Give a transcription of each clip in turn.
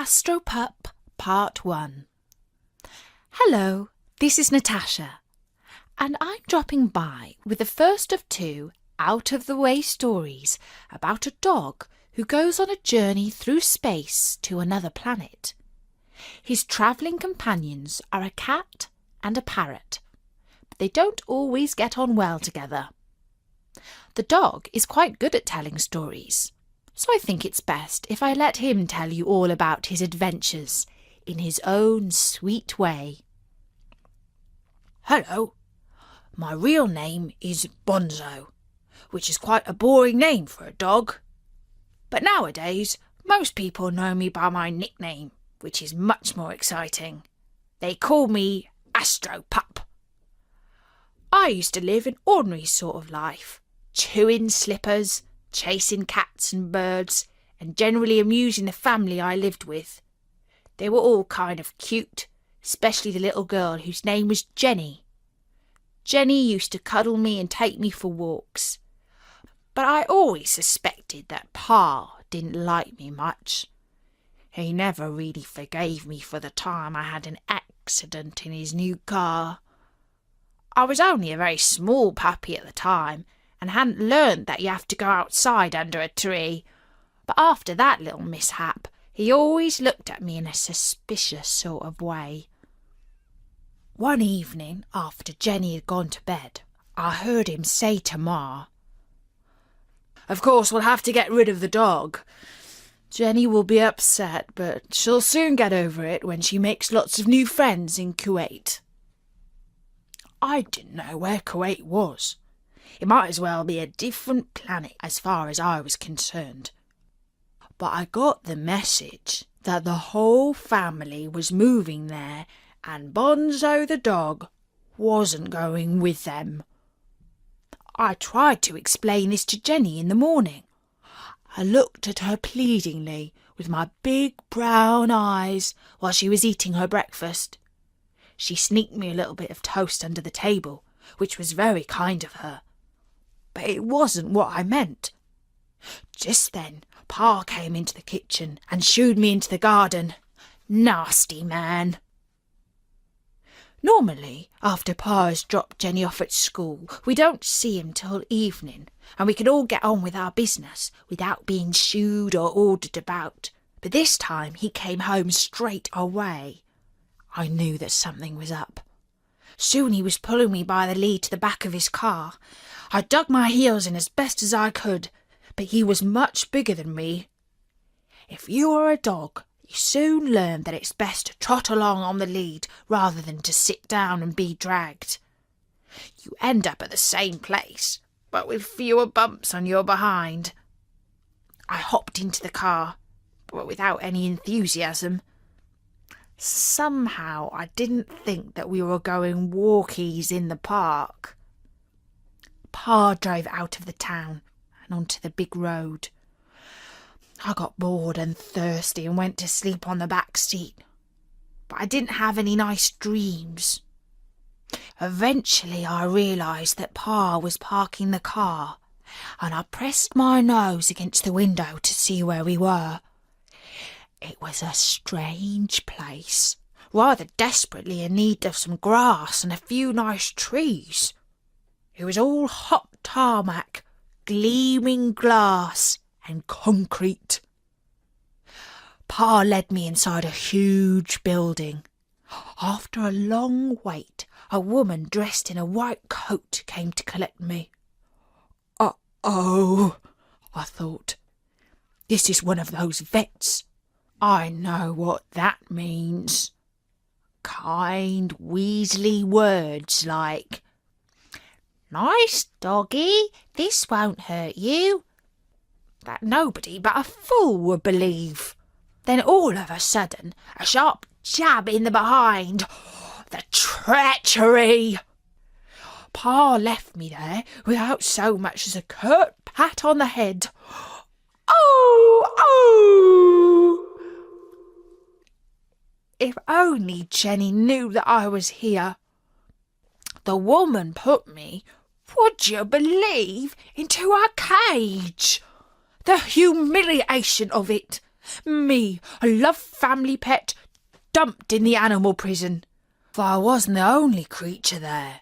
Astropup Part 1. Hello, this is Natasha, and I'm dropping by with the first of two out-of-the-way stories about a dog who goes on a journey through space to another planet. His travelling companions are a cat and a parrot, but they don't always get on well together. The dog is quite good at telling stories, so I think it's best if I let him tell you all about his adventures in his own sweet way. Hello, my real name is Bonzo, which is quite a boring name for a dog. But nowadays, most people know me by my nickname, which is much more exciting. They call me Astropup. I used to live an ordinary sort of life, chewing slippers, chasing cats and birds, and generally amusing the family I lived with. They were all kind of cute, especially the little girl whose name was Jenny. Jenny used to cuddle me and take me for walks. But I always suspected that Pa didn't like me much. He never really forgave me for the time I had an accident in his new car. I was only a very small puppy at the time, and hadn't learned that you have to go outside under a tree. But after that little mishap, he always looked at me in a suspicious sort of way. One evening, after Jenny had gone to bed, I heard him say to Ma, "Of course we'll have to get rid of the dog. Jenny will be upset, but she'll soon get over it when she makes lots of new friends in Kuwait." I didn't know where Kuwait was. It might as well be a different planet as far as I was concerned. But I got the message that the whole family was moving there and Bonzo the dog wasn't going with them. I tried to explain this to Jenny in the morning. I looked at her pleadingly with my big brown eyes while she was eating her breakfast. She sneaked me a little bit of toast under the table, which was very kind of her. But it wasn't what I meant. Just then, Pa came into the kitchen and shooed me into the garden. Nasty man. Normally, after Pa has dropped Jenny off at school, we don't see him till evening, and we can all get on with our business without being shooed or ordered about. But this time he came home straight away. I knew that something was up. Soon he was pulling me by the lead to the back of his car. I dug my heels in as best as I could, but he was much bigger than me. If you are a dog, you soon learn that it's best to trot along on the lead rather than to sit down and be dragged. You end up at the same place, but with fewer bumps on your behind. I hopped into the car, but without any enthusiasm. Somehow I didn't think that we were going walkies in the park. Pa drove out of the town and onto the big road. I got bored and thirsty and went to sleep on the back seat, but I didn't have any nice dreams. Eventually I realised that Pa was parking the car, and I pressed my nose against the window to see where we were. It was a strange place, rather desperately in need of some grass and a few nice trees. It was all hot tarmac, gleaming glass and concrete. Pa led me inside a huge building. After a long wait, a woman dressed in a white coat came to collect me. Uh-oh, I thought. This is one of those vets. I know what that means. Kind, weaselly words like, "Nice doggy, this won't hurt you," that nobody but a fool would believe. Then all of a sudden, a sharp jab in the behind. The treachery! Pa left me there without so much as a curt pat on the head. Oh, oh! If only Jenny knew that I was here. The woman put me, would you believe, into a cage. The humiliation of it! Me, a loved family pet, dumped in the animal prison. For I wasn't the only creature there.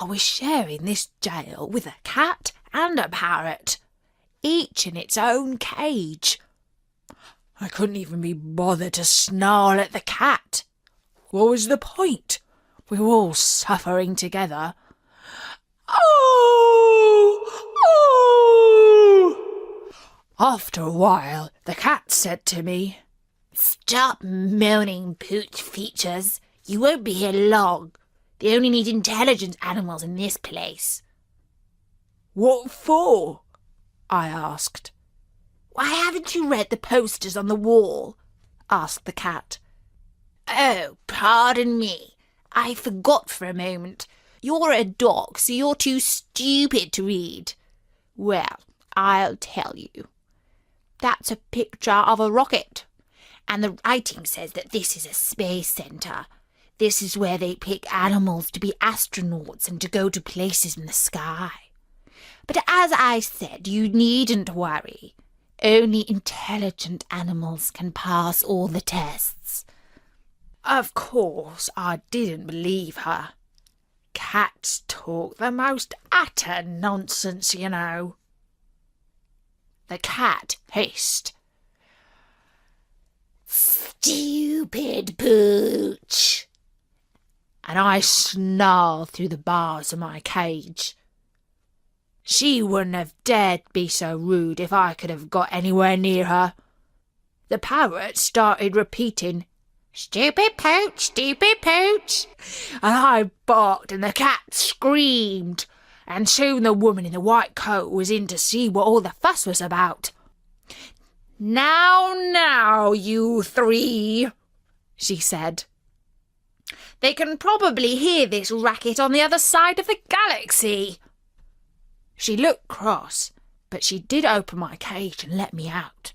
I was sharing this jail with a cat and a parrot, each in its own cage. I couldn't even be bothered to snarl at the cat. What was the point? We were all suffering together. Oh! Oh! After a while, the cat said to me, "Stop moaning, Pooch Features. You won't be here long. They only need intelligent animals in this place." "What for?" I asked. "Why haven't you read the posters on the wall?" asked the cat. "Oh, pardon me. I forgot for a moment. You're a dog, so you're too stupid to read. Well, I'll tell you. That's a picture of a rocket, and the writing says that this is a space centre. This is where they pick animals to be astronauts and to go to places in the sky. But as I said, you needn't worry. Only intelligent animals can pass all the tests." Of course, I didn't believe her. Cats talk the most utter nonsense, you know. The cat hissed. "Stupid Pooch!" And I snarled through the bars of my cage. She wouldn't have dared be so rude if I could have got anywhere near her. The parrot started repeating, "Stupid Pooch, stupid Pooch," and I barked and the cat screamed, and soon the woman in the white coat was in to see what all the fuss was about. Now, you three," she said. "They can probably hear this racket on the other side of the galaxy." She looked cross, but she did open my cage and let me out.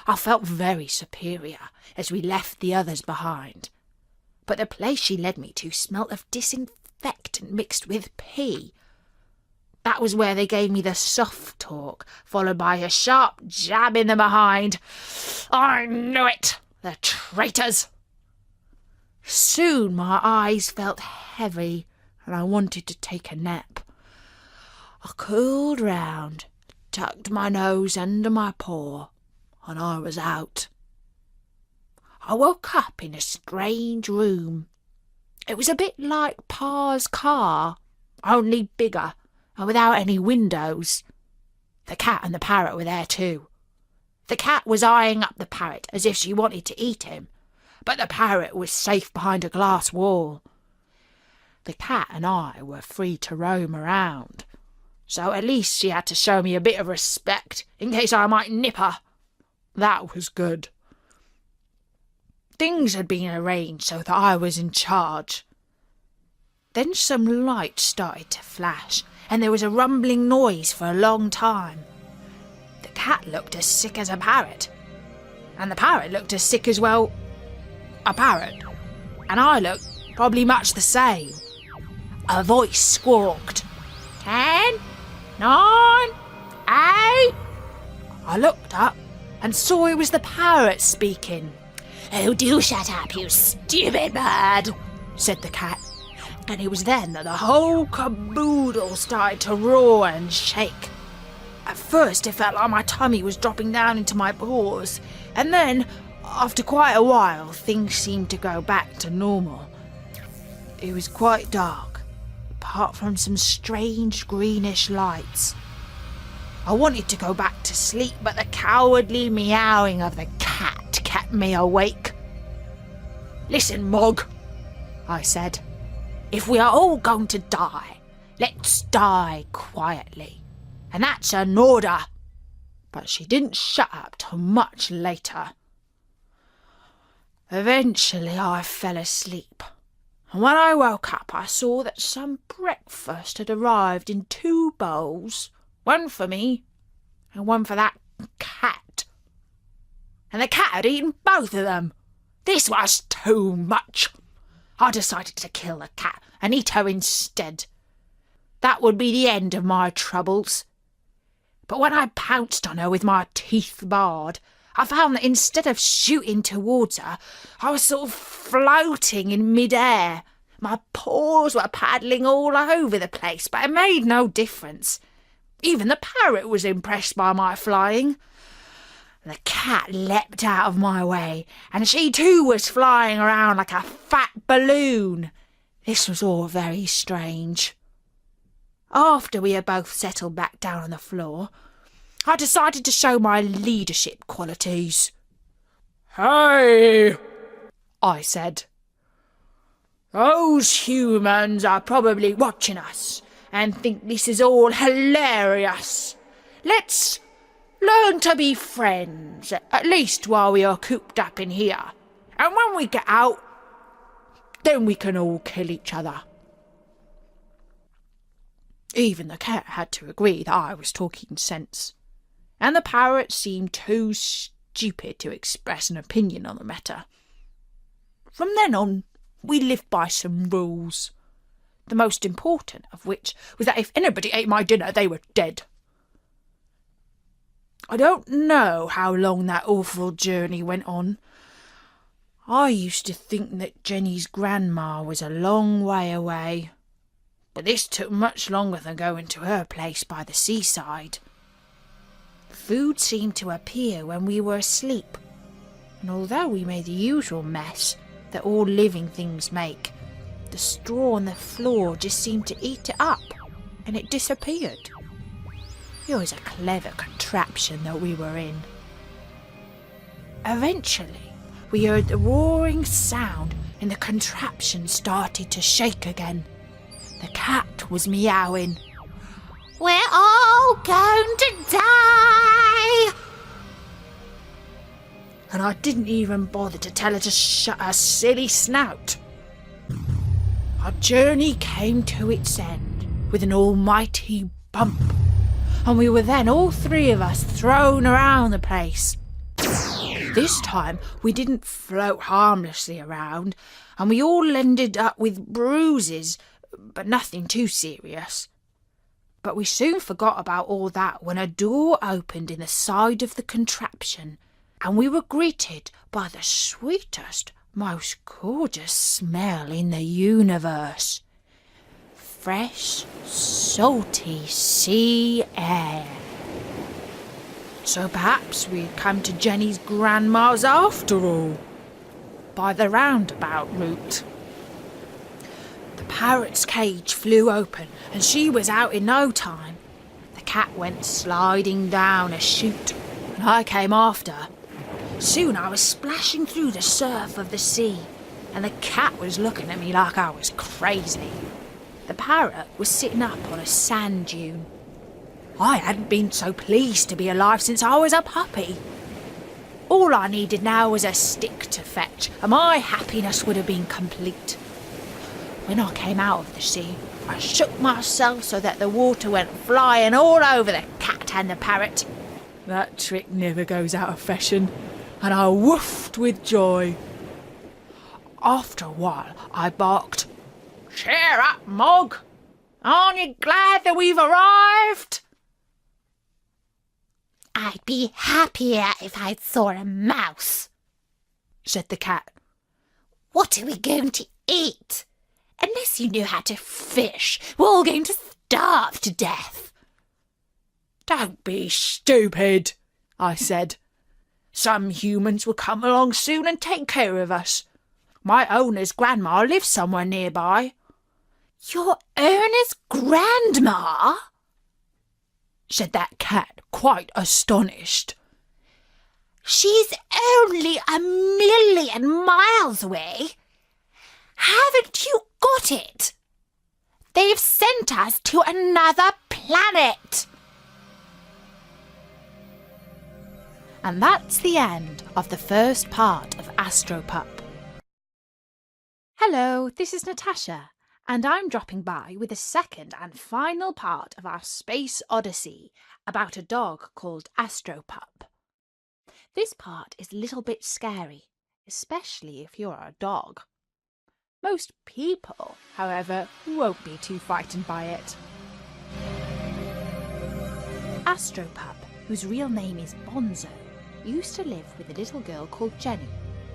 I felt very superior as we left the others behind. But the place she led me to smelt of disinfectant mixed with pee. That was where they gave me the soft talk, followed by a sharp jab in the behind. I knew it! The traitors! Soon my eyes felt heavy and I wanted to take a nap. I curled round, tucked my nose under my paw, and I was out. I woke up in a strange room. It was a bit like Pa's car, only bigger and without any windows. The cat and the parrot were there too. The cat was eyeing up the parrot as if she wanted to eat him, but the parrot was safe behind a glass wall. The cat and I were free to roam around, so at least she had to show me a bit of respect in case I might nip her. That was good. Things had been arranged so that I was in charge. Then some lights started to flash, and there was a rumbling noise for a long time. The cat looked as sick as a parrot, and the parrot looked as sick as, well, a parrot, and I looked probably much the same. A voice squawked, 10, 9, 8. I looked up and saw it was the parrot speaking. "Oh, do shut up, you stupid bird," said the cat. And it was then that the whole caboodle started to roar and shake. At first it felt like my tummy was dropping down into my paws, and then, after quite a while, things seemed to go back to normal. It was quite dark, apart from some strange greenish lights. I wanted to go back to sleep, but the cowardly meowing of the cat kept me awake. "Listen, Mog," I said. "If we are all going to die, let's die quietly. And that's an order." But she didn't shut up till much later. Eventually I fell asleep, and when I woke up I saw that some breakfast had arrived in 2 bowls, one for me and one for that cat. And the cat had eaten both of them. This was too much. I decided to kill the cat and eat her instead. That would be the end of my troubles. But when I pounced on her with my teeth bared, I found that instead of shooting towards her, I was sort of floating in mid-air. My paws were paddling all over the place, but it made no difference. Even the parrot was impressed by my flying. The cat leapt out of my way, and she too was flying around like a fat balloon. This was all very strange. After we had both settled back down on the floor, I decided to show my leadership qualities. "Hey," I said. "Those humans are probably watching us and think this is all hilarious. Let's learn to be friends, at least while we are cooped up in here. And when we get out, then we can all kill each other." Even the cat had to agree that I was talking sense, and the parrot seemed too stupid to express an opinion on the matter. From then on, we lived by some rules, the most important of which was that if anybody ate my dinner, they were dead. I don't know how long that awful journey went on. I used to think that Jenny's grandma was a long way away, but this took much longer than going to her place by the seaside. Food seemed to appear when we were asleep, and although we made the usual mess that all living things make, the straw on the floor just seemed to eat it up, and it disappeared. It was a clever contraption that we were in. Eventually, we heard the roaring sound and the contraption started to shake again. The cat was meowing. We're all going to die! And I didn't even bother to tell her to shut her silly snout. Our journey came to its end with an almighty bump, and we were then all three of us thrown around the place. This time we didn't float harmlessly around, and we all ended up with bruises, but nothing too serious. But we soon forgot about all that when a door opened in the side of the contraption, and we were greeted by the sweetest, most gorgeous smell in the universe. Fresh, salty sea air. So perhaps we'd come to Jenny's grandma's after all, by the roundabout route. The parrot's cage flew open, and she was out in no time. The cat went sliding down a chute, and I came after. Soon I was splashing through the surf of the sea, and the cat was looking at me like I was crazy. The parrot was sitting up on a sand dune. I hadn't been so pleased to be alive since I was a puppy. All I needed now was a stick to fetch, and my happiness would have been complete. When I came out of the sea, I shook myself so that the water went flying all over the cat and the parrot. That trick never goes out of fashion, and I woofed with joy. After a while, I barked, "Cheer up, Mog! Aren't you glad that we've arrived?" I'd be happier if I saw a mouse, said the cat. What are we going to eat? Unless you knew how to fish, we're all going to starve to death. Don't be stupid, I said. Some humans will come along soon and take care of us. My owner's grandma lives somewhere nearby. Your owner's grandma? Said that cat, quite astonished. She's only 1,000,000 miles away. Haven't you got it? They've sent us to another planet. And that's the end of the first part of Astropup. Hello, this is Natasha, and I'm dropping by with the second and final part of our space odyssey about a dog called Astropup. This part is a little bit scary, especially if you're a dog. Most people, however, won't be too frightened by it. Astropup, whose real name is Bonzo, used to live with a little girl called Jenny,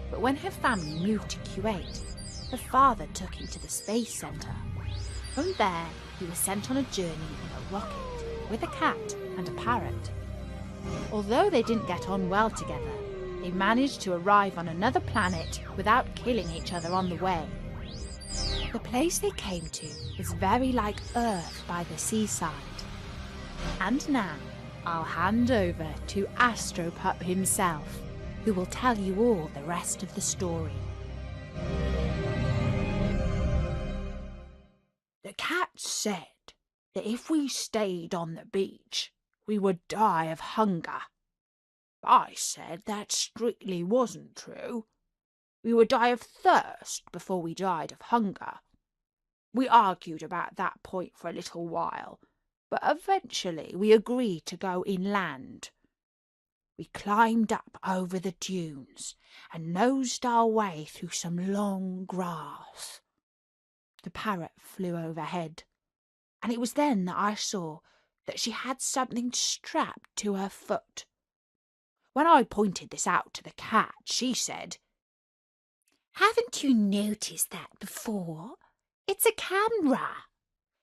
but when her family moved to Kuwait, her father took him to the space centre. From there, he was sent on a journey in a rocket with a cat and a parrot. Although they didn't get on well together, they managed to arrive on another planet without killing each other on the way. The place they came to was very like Earth by the seaside. And now, I'll hand over to Astropup himself, who will tell you all the rest of the story. The cat said that if we stayed on the beach, we would die of hunger. I said that strictly wasn't true. We would die of thirst before we died of hunger. We argued about that point for a little while, but eventually we agreed to go inland. We climbed up over the dunes and nosed our way through some long grass. The parrot flew overhead, and it was then that I saw that she had something strapped to her foot. When I pointed this out to the cat, she said, "Haven't you noticed that before? It's a camera.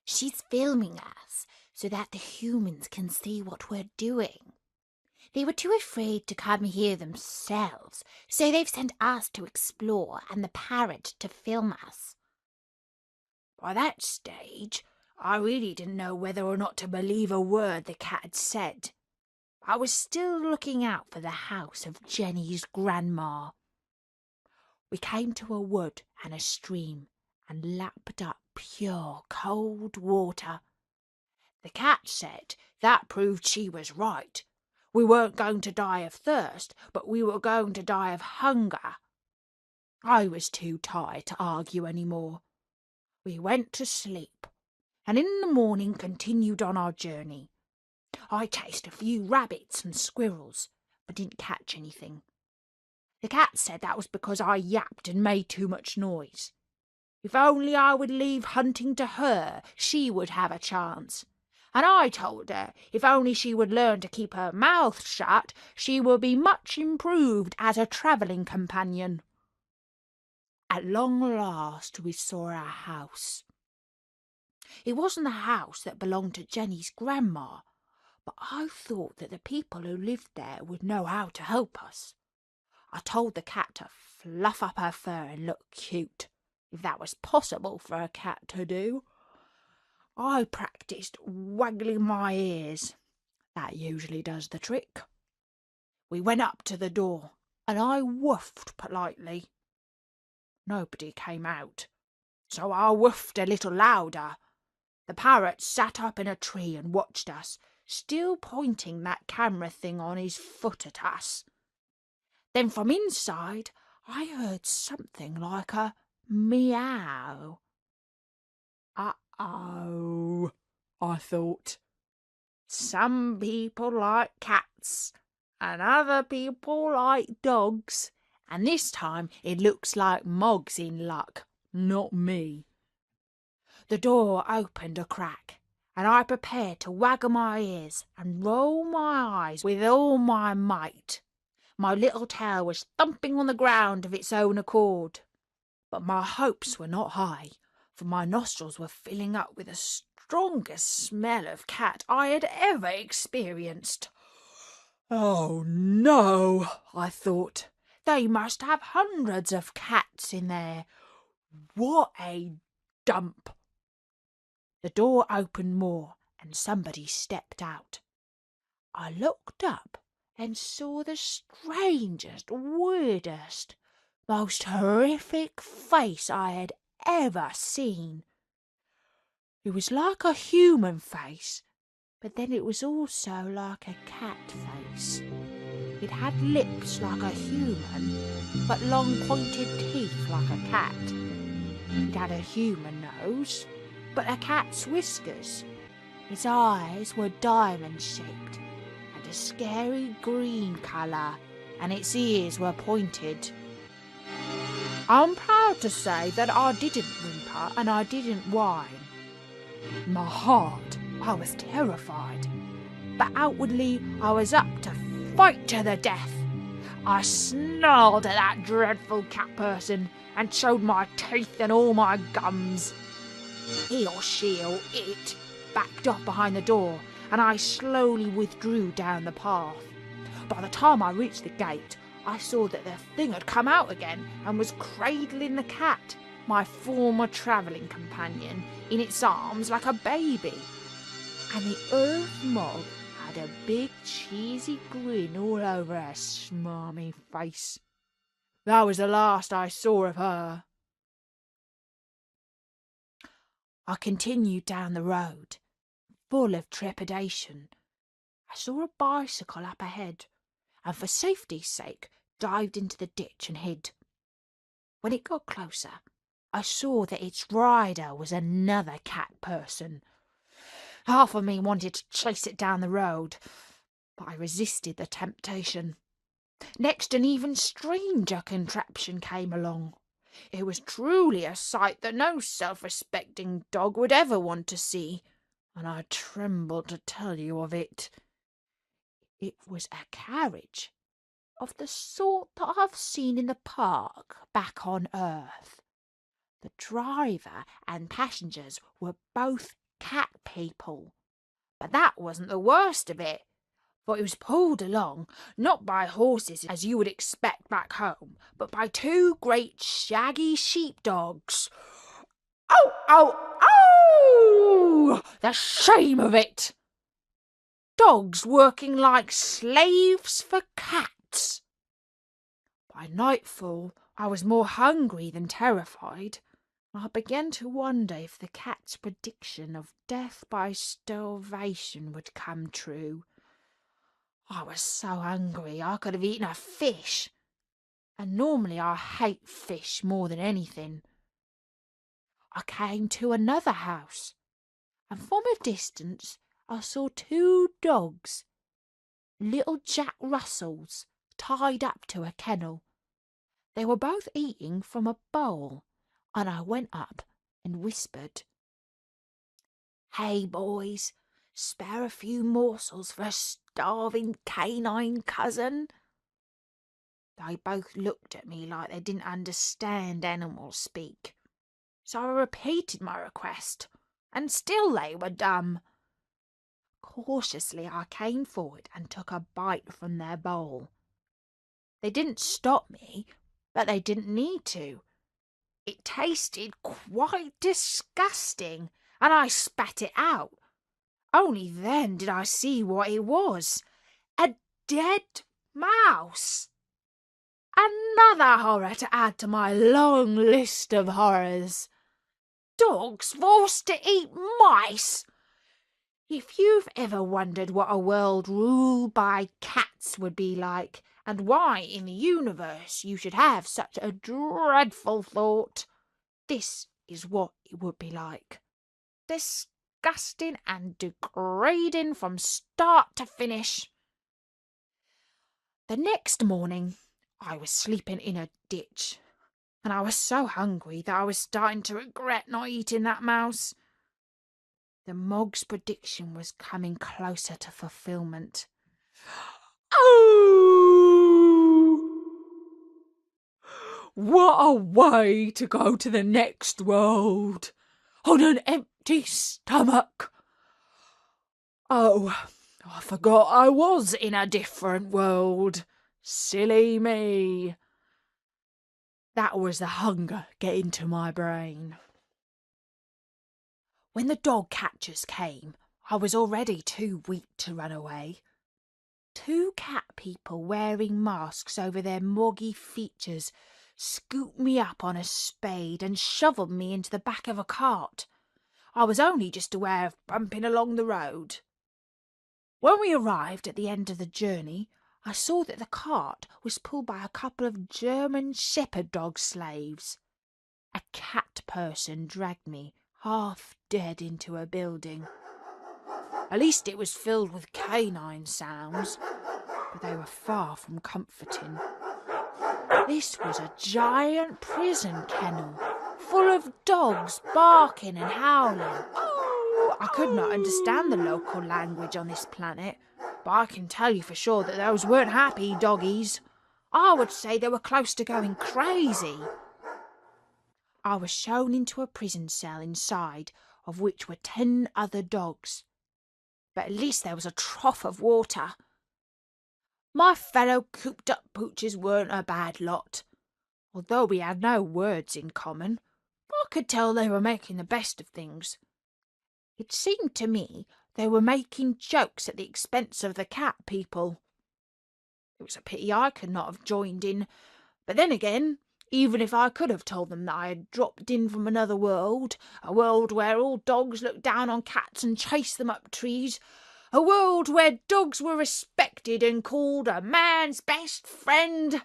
She's filming us so that the humans can see what we're doing. They were too afraid to come here themselves, so they've sent us to explore and the parrot to film us." By that stage, I really didn't know whether or not to believe a word the cat had said. I was still looking out for the house of Jenny's grandma. We came to a wood and a stream and lapped up pure cold water. The cat said that proved she was right. We weren't going to die of thirst, but we were going to die of hunger. I was too tired to argue any more. We went to sleep, and in the morning continued on our journey. I chased a few rabbits and squirrels, but didn't catch anything. The cat said that was because I yapped and made too much noise. If only I would leave hunting to her, she would have a chance. And I told her if only she would learn to keep her mouth shut, she would be much improved as a travelling companion. At long last we saw our house. It wasn't the house that belonged to Jenny's grandma, but I thought that the people who lived there would know how to help us. I told the cat to fluff up her fur and look cute, if that was possible for a cat to do. I practised waggling my ears. That usually does the trick. We went up to the door, and I woofed politely. Nobody came out, so I woofed a little louder. The parrot sat up in a tree and watched us, still pointing that camera thing on his foot at us. Then from inside I heard something like a meow. Uh-oh, I thought. Some people like cats, and other people like dogs, and this time it looks like Mog's in luck, not me. The door opened a crack, and I prepared to waggle my ears and roll my eyes with all my might. My little tail was thumping on the ground of its own accord. But my hopes were not high, for my nostrils were filling up with the strongest smell of cat I had ever experienced. Oh no, I thought. They must have hundreds of cats in there. What a dump! The door opened more, and somebody stepped out. I looked up and saw the strangest, weirdest, most horrific face I had ever seen. It was like a human face, but then it was also like a cat face. It had lips like a human, but long pointed teeth like a cat. It had a human nose, but a cat's whiskers. Its eyes were diamond-shaped and a scary green colour, and its ears were pointed. I'm proud to say that I didn't whimper and I didn't whine. In my heart, I was terrified, but outwardly I was up to fight to the death. I snarled at that dreadful cat person and showed my teeth and all my gums. He or she or it backed off behind the door, and I slowly withdrew down the path. By the time I reached the gate, I saw that the thing had come out again and was cradling the cat, my former travelling companion, in its arms like a baby. And the earth mog had a big cheesy grin all over her smarmy face. That was the last I saw of her. I continued down the road, full of trepidation. I saw a bicycle up ahead, and for safety's sake dived into the ditch and hid. When it got closer, I saw that its rider was another cat person. Half of me wanted to chase it down the road, but I resisted the temptation. Next, an even stranger contraption came along. It was truly a sight that no self-respecting dog would ever want to see, and I trembled to tell you of it. It was a carriage of the sort that I've seen in the park back on Earth. The driver and passengers were both cat people. But that wasn't the worst of it, for it was pulled along, not by horses as you would expect back home, but by two great shaggy sheepdogs. Oh, oh, oh! The shame of it! Dogs working like slaves for cats. By nightfall, I was more hungry than terrified. I began to wonder if the cat's prediction of death by starvation would come true. I was so hungry I could have eaten a fish, and normally I hate fish more than anything. I came to another house, and from a distance I saw two dogs, little Jack Russells, tied up to a kennel. They were both eating from a bowl, and I went up and whispered, "Hey, boys, spare a few morsels for a starving canine cousin." They both looked at me like they didn't understand animal speak, so I repeated my request, and still they were dumb. Cautiously I came forward and took a bite from their bowl. They didn't stop me, but they didn't need to. It tasted quite disgusting, and I spat it out. Only then did I see what it was. A dead mouse. Another horror to add to my long list of horrors. Dogs forced to eat mice. If you've ever wondered what a world ruled by cats would be like, and why in the universe you should have such a dreadful thought, this is what it would be like. Disgusting and degrading from start to finish. The next morning, I was sleeping in a ditch, and I was so hungry that I was starting to regret not eating that mouse. The mog's prediction was coming closer to fulfillment. Oh! What a way to go to the next world, on an empty stomach. Oh, I forgot I was in a different world. Silly me. That was the hunger getting to my brain. When the dog catchers came, I was already too weak to run away. Two cat people wearing masks over their moggy features scooped me up on a spade and shoveled me into the back of a cart. I was only just aware of bumping along the road. When we arrived at the end of the journey, I saw that the cart was pulled by a couple of German shepherd dog slaves. A cat person dragged me, half dead, into a building. At least it was filled with canine sounds, but they were far from comforting. This was a giant prison kennel, full of dogs barking and howling. I could not understand the local language on this planet, but I can tell you for sure that those weren't happy doggies. I would say they were close to going crazy. I was shown into a prison cell inside, of which were 10 other dogs. But at least there was a trough of water. My fellow cooped-up pooches weren't a bad lot. Although we had no words in common, I could tell they were making the best of things. It seemed to me they were making jokes at the expense of the cat people. It was a pity I could not have joined in, but then again, even if I could have told them that I had dropped in from another world, a world where all dogs looked down on cats and chased them up trees, a world where dogs were respected and called a man's best friend,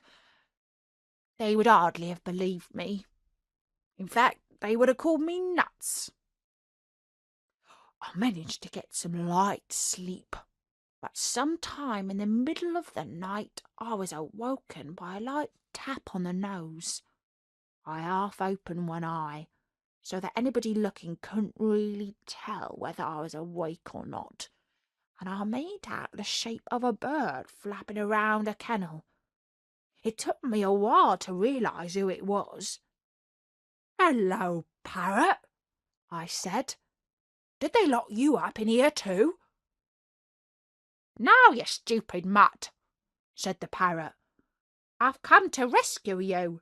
they would hardly have believed me. In fact, they would have called me nuts. I managed to get some light sleep, but some time in the middle of the night I was awoken by a light tap on the nose. I half opened one eye, so that anybody looking couldn't really tell whether I was awake or not, and I made out the shape of a bird flapping around a kennel. It took me a while to realise who it was. "Hello, parrot," I said. "Did they lock you up in here too?" "No, you stupid mutt," said the parrot. "I've come to rescue you.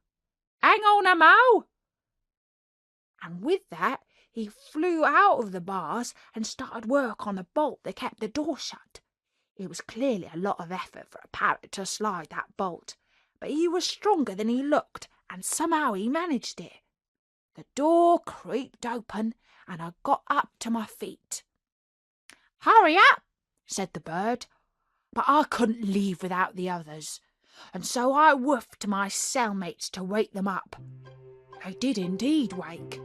Hang on a mo." And with that, he flew out of the bars and started work on the bolt that kept the door shut. It was clearly a lot of effort for a parrot to slide that bolt, but he was stronger than he looked, and somehow he managed it. The door creaked open, and I got up to my feet. "Hurry up," said the bird, but I couldn't leave without the others, and so I woofed to my cellmates to wake them up. They did indeed wake,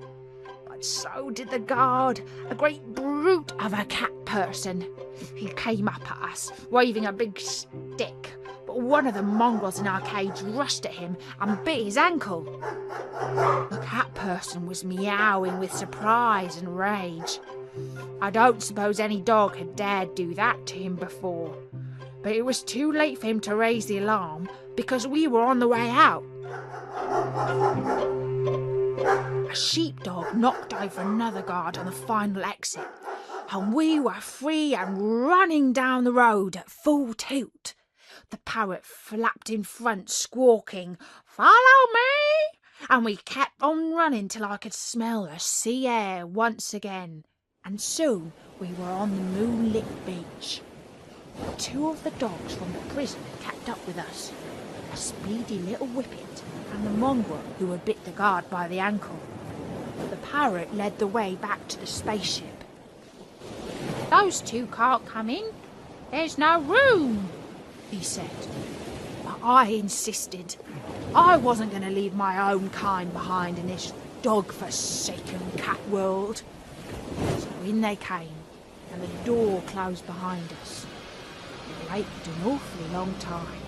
but so did the guard, a great brute of a cat person. He came up at us, waving a big stick, but one of the mongrels in our cage rushed at him and bit his ankle. The cat person was meowing with surprise and rage. I don't suppose any dog had dared do that to him before, but it was too late for him to raise the alarm because we were on the way out. A sheepdog knocked over another guard on the final exit, and we were free and running down the road at full tilt. The parrot flapped in front, squawking, "Follow me!" and we kept on running till I could smell the sea air once again, and soon we were on the moonlit beach. 2 of the dogs from the prison had kept up with us, a speedy little whippet and the mongrel who had bit the guard by the ankle. The parrot led the way back to the spaceship. "Those 2 can't come in. There's no room," he said. But I insisted. I wasn't going to leave my own kind behind in this dog-forsaken cat world. So in they came, and the door closed behind us. We waited an awfully long time.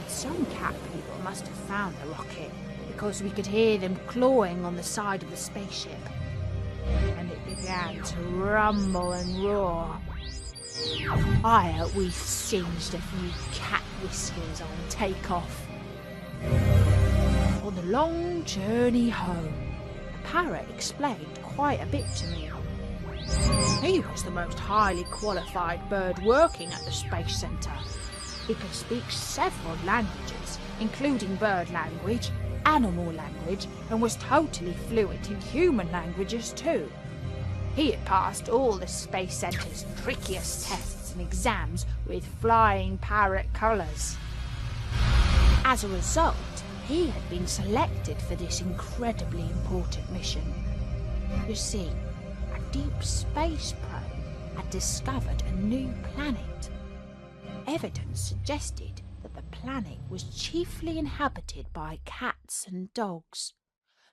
Some cat people must have found the rocket, because we could hear them clawing on the side of the spaceship. And it began to rumble and roar. I hope we singed a few cat whiskers on takeoff. On the long journey home, the parrot explained quite a bit to me. He was the most highly qualified bird working at the Space Centre. He could speak several languages, including bird language, animal language, and was totally fluent in human languages too. He had passed all the Space Centre's trickiest tests and exams with flying parrot colours. As a result, he had been selected for this incredibly important mission. You see, a deep space probe had discovered a new planet. Evidence suggested that the planet was chiefly inhabited by cats and dogs.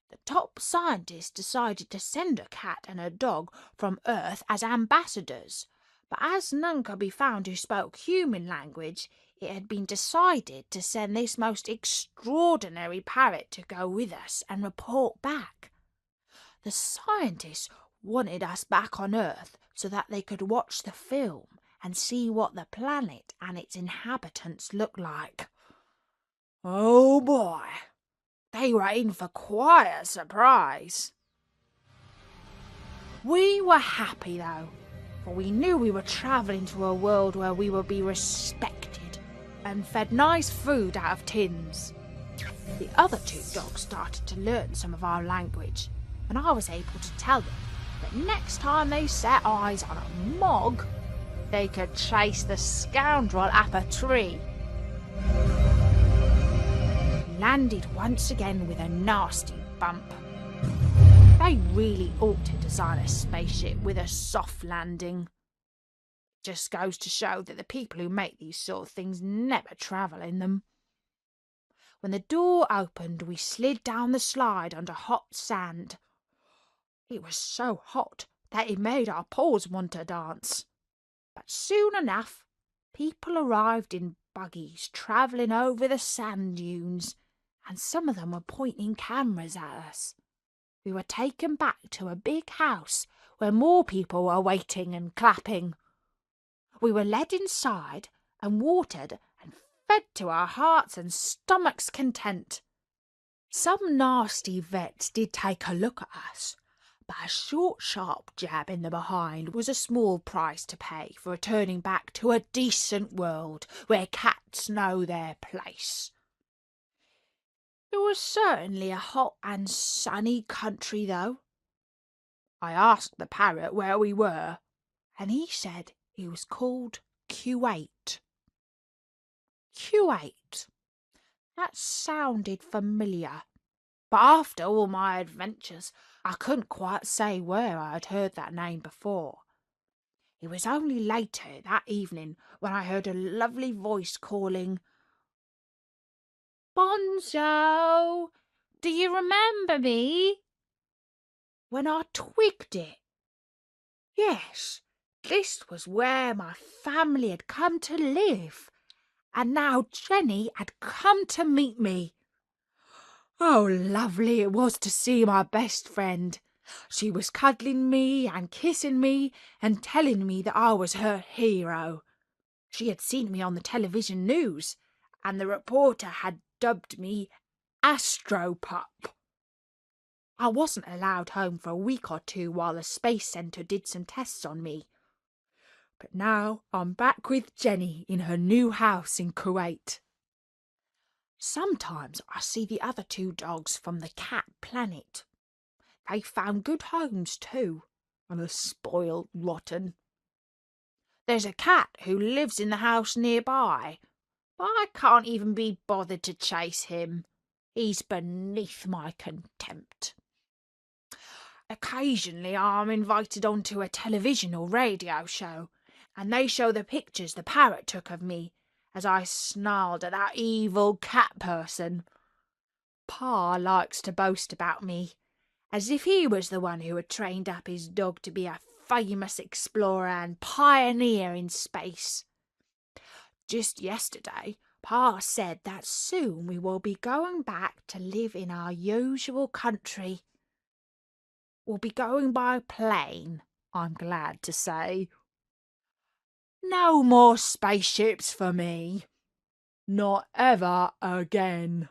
The top scientists decided to send a cat and a dog from Earth as ambassadors, but as none could be found who spoke human language, it had been decided to send this most extraordinary parrot to go with us and report back. The scientists wanted us back on Earth so that they could watch the film and see what the planet and its inhabitants looked like. Oh boy, they were in for quite a surprise. We were happy though, for we knew we were travelling to a world where we would be respected and fed nice food out of tins. The other two dogs started to learn some of our language, and I was able to tell them that next time they set eyes on a mog, they could chase the scoundrel up a tree. Landed once again with a nasty bump. They really ought to design a spaceship with a soft landing. Just goes to show that the people who make these sort of things never travel in them. When the door opened, we slid down the slide under hot sand. It was so hot that it made our paws want to dance. But soon enough, people arrived in buggies travelling over the sand dunes, and some of them were pointing cameras at us. We were taken back to a big house where more people were waiting and clapping. We were led inside and watered and fed to our hearts and stomachs' content. Some nasty vets did take a look at us, but a short, sharp jab in the behind was a small price to pay for returning back to a decent world where cats know their place. It was certainly a hot and sunny country, though. I asked the parrot where we were, and he said it was called Kuwait. Kuwait. That sounded familiar, but after all my adventures, I couldn't quite say where I had heard that name before. It was only later that evening when I heard a lovely voice calling, "Bonzo, do you remember me?" When I twigged it. Yes, this was where my family had come to live, and now Jenny had come to meet me. Oh, lovely it was to see my best friend. She was cuddling me and kissing me and telling me that I was her hero. She had seen me on the television news, and the reporter had dubbed me Astropup. I wasn't allowed home for a week or two while the Space Centre did some tests on me. But now I'm back with Jenny in her new house in Kuwait. Sometimes I see the other two dogs from the cat planet. They found good homes too, and are spoiled rotten. There's a cat who lives in the house nearby, but I can't even be bothered to chase him. He's beneath my contempt. Occasionally I'm invited onto a television or radio show, and they show the pictures the parrot took of me as I snarled at that evil cat person. Pa likes to boast about me, as if he was the one who had trained up his dog to be a famous explorer and pioneer in space. Just yesterday, Pa said that soon we will be going back to live in our usual country. We'll be going by plane, I'm glad to say. No more spaceships for me. Not ever again.